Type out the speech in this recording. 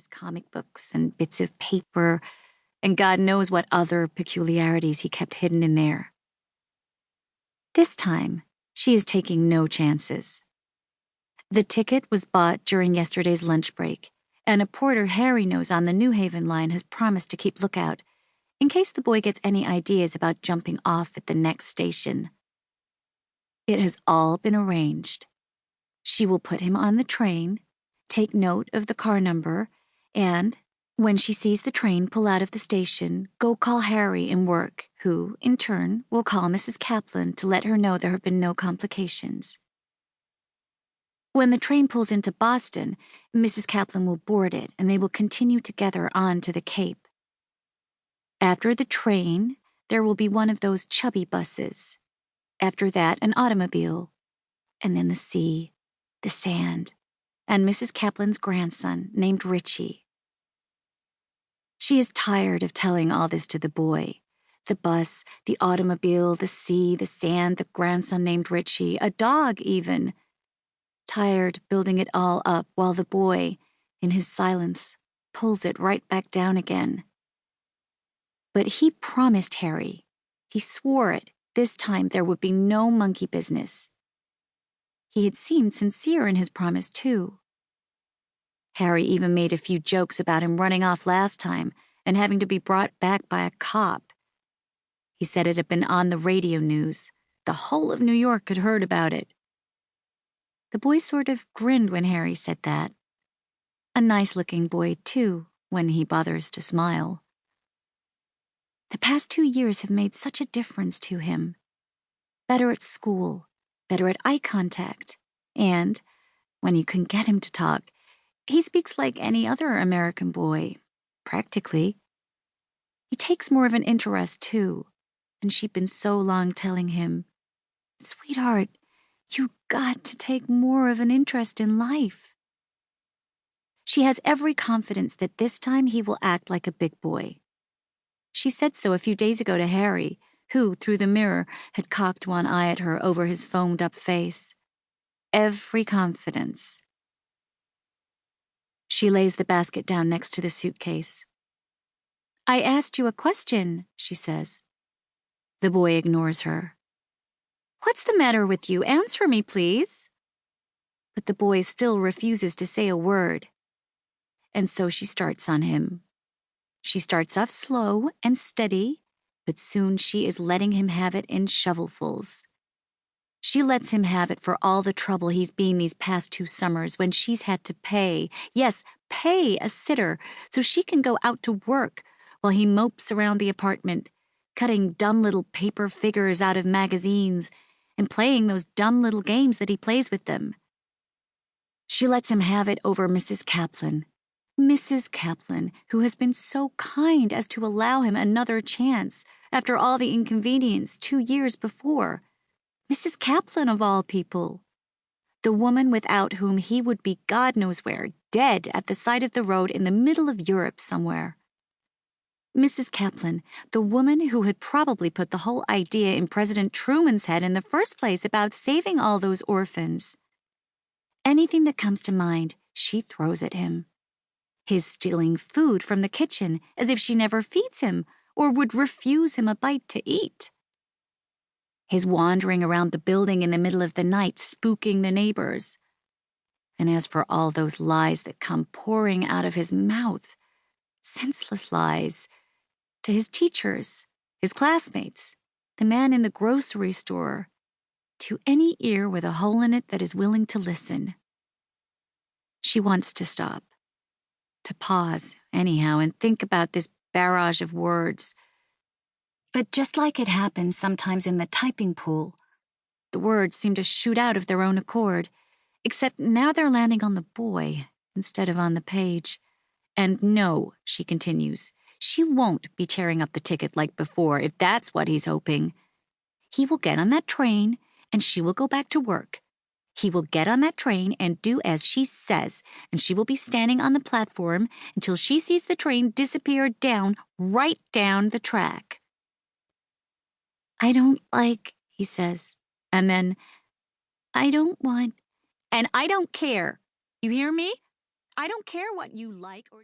his comic books and bits of paper, and God knows what other peculiarities he kept hidden in there. This time, she is taking no chances. The ticket was bought during yesterday's lunch break, and a porter Harry knows on the New Haven line has promised to keep lookout in case the boy gets any ideas about jumping off at the next station. It has all been arranged. She will put him on the train, take note of the car number, and, when she sees the train pull out of the station, go call Harry in work, who, in turn, will call Mrs. Kaplan to let her know there have been no complications. When the train pulls into Boston, Mrs. Kaplan will board it, and they will continue together on to the Cape. After the train, there will be one of those chubby buses. After that, an automobile. And then the sea, the sand, and Mrs. Kaplan's grandson, named Richie. She is tired of telling all this to the boy. The bus, the automobile, the sea, the sand, the grandson named Richie, a dog even. Tired building it all up while the boy, in his silence, pulls it right back down again. But he promised Harry, he swore it, this time there would be no monkey business. He had seemed sincere in his promise, too. Harry even made a few jokes about him running off last time and having to be brought back by a cop. He said it had been on the radio news. The whole of New York had heard about it. The boy sort of grinned when Harry said that. A nice-looking boy, too, when he bothers to smile. The past 2 years have made such a difference to him. Better at school, better at eye contact, and, when you can get him to talk, he speaks like any other American boy, practically. He takes more of an interest, too, and she'd been so long telling him, "Sweetheart, you got to take more of an interest in life." She has every confidence that this time he will act like a big boy. She said so a few days ago to Harry, who, through the mirror, had cocked one eye at her over his foamed-up face. Every confidence. She lays the basket down next to the suitcase. "I asked you a question," she says. The boy ignores her. "What's the matter with you? Answer me, please." But the boy still refuses to say a word. And so she starts on him. She starts off slow and steady, but soon she is letting him have it in shovelfuls. She lets him have it for all the trouble he's been these past 2 summers when she's had to pay, yes, pay a sitter so she can go out to work while he mopes around the apartment, cutting dumb little paper figures out of magazines and playing those dumb little games that he plays with them. She lets him have it over Mrs. Kaplan, who has been so kind as to allow him another chance after all the inconvenience 2 years before. Mrs. Kaplan, of all people. The woman without whom he would be God knows where, dead at the side of the road in the middle of Europe somewhere. Mrs. Kaplan, the woman who had probably put the whole idea in President Truman's head in the first place about saving all those orphans. Anything that comes to mind, she throws at him. His stealing food from the kitchen as if she never feeds him or would refuse him a bite to eat. His wandering around the building in the middle of the night, spooking the neighbors. And as for all those lies that come pouring out of his mouth, senseless lies, to his teachers, his classmates, the man in the grocery store, to any ear with a hole in it that is willing to listen. She wants to stop. To pause, anyhow, and think about this barrage of words. But just like it happens sometimes in the typing pool, the words seem to shoot out of their own accord, except now they're landing on the boy instead of on the page. And no, she continues, she won't be tearing up the ticket like before if that's what he's hoping. He will get on that train, and she will go back to work. He will get on that train and do as she says, and she will be standing on the platform until she sees the train disappear right down the track. "I don't like," he says, and then, "I don't want," and "I don't care. You hear me? I don't care what you like or